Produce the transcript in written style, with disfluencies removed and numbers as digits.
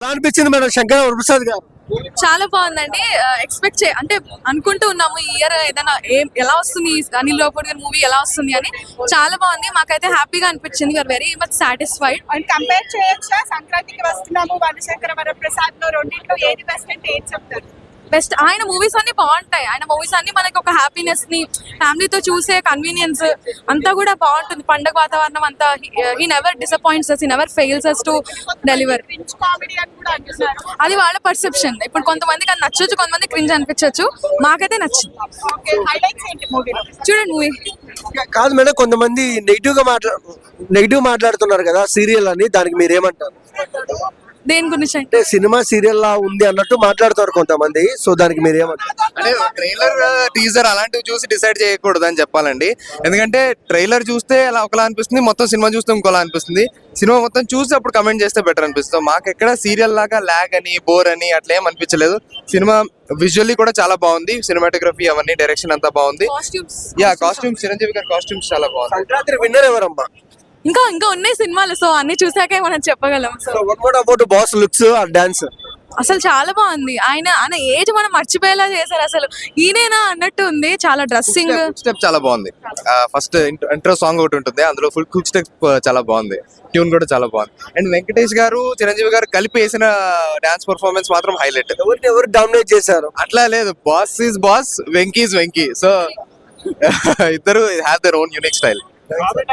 ఎలా అనిపించింది మేడం శంకర్ వరప్రసాద్ గారు? చాలా బాగుందండి. ఎక్స్పెక్ట్ అంటే అనుకుంటూ ఉన్నాము ఈ ఇయర్ ఏదైనా ఎలా వస్తుంది, అనిల్ రావుపూడి గారి మూవీ ఎలా వస్తుంది అని. చాలా బాగుంది, మాకైతే హ్యాపీగా అనిపించింది. We are very much satisfied. And compare చేయొచ్చా? సంక్రాంతికి వస్తున్నాము, శంకర వరప్రసాద్ లో రెండింటిలో ఏది బెస్ట్ అంటే ఏం చెప్తారు? బెస్ట్. ఆయన మూవీస్ అన్ని బాగుంటాయి. ఆయన మూవీస్ అన్ని మనకి ఒక హ్యాపీనెస్ ని, ఫ్యామిలీతో చూసే కన్వీనియన్స్ అంతా కూడా బాగుంటుంది. పండగ వాతావరణం అంతా. He never disappoints us, he never fails us to deliver. Cringe comedy అని కూడా అంటున్నారు. అది వాళ్ళ పర్సెప్షన్. ఇప్పుడు కొంతమందికి అది నచ్చొచ్చు, కొంతమంది క్రింజ్ అనిపించవచ్చు. మాకైతే నచ్చింది. ఓకే, హైలైట్స్ ఏంటి మూవీలో? చూడండి మూవీ. కాదు మేడం, కొంతమంది నెగిటివ్ మాట్లాడుతున్నారు కదా సీరియల్ అని, దానికి మీరేమంటారు? దేని గురించి అంటే అంటే సినిమా సీరియల్ లా ఉంది అన్నట్టు మాట్లాడుతారు కొంతమంది, సో దానికి మీరేమంటారు? అంటే ట్రైలర్ టీజర్ అలాంటివి చూసి డిసైడ్ చేయకూడదు అని చెప్పాలండి. ఎందుకంటే ట్రైలర్ చూస్తే అలా ఒకలా అనిపిస్తుంది, మొత్తం సినిమా చూస్తే ఇంకోలా అనిపిస్తుంది. సినిమా మొత్తం చూసి అప్పుడు కమెంట్ చేస్తే బెటర్ అనిపిస్తుంది. మాకు ఎక్కడ సీరియల్ లాగా లాగ్ అని బోర్ అని అట్లా ఏం అనిపించలేదు. సినిమా విజువల్లీ కూడా చాలా బాగుంది, సినిమాటోగ్రఫీ అవన్నీ డైరెక్షన్ అంతా బాగుంది. కాస్ట్యూమ్స్ చిరంజీవి గారి కాస్ట్యూమ్స్ చాలా బాగుంది. సంక్రాంతి విన్నర్ ఎవరమ్మా? ఇంకా ఉన్నాయి సినిమాలు, సో అన్ని చూసాకే మనం చెప్పగలం. So about boss looks and dance అసలు చాలా బాగుంది. ఆయన ఏజ్ మనం మర్చిపోయేలా చేశారు. అసలు ఈయనేనా అన్నట్టు ఉంది. చాలా డ్రెస్సింగ్ స్టెప్ చాలా బాగుంది. ఫస్ట్ ఇంట్రో సాంగ్ ఒకటి ఉంటుంది, అందులో ఫుల్ కుక్ స్టెప్ చాలా బాగుంది. ట్యూన్ కూడా చాలా బాగుంది. అండ్ వెంకటేష్ గారు చిరంజీవి గారు కలిపి వేసిన డాన్స్ పర్ఫార్మెన్స్ మాత్రం హైలైట్. ఎవరు డామినేట్ చేశారు? అట్లా లేదు, boss is boss, Venky is Venky. So ఇద్దరు have their own unique style.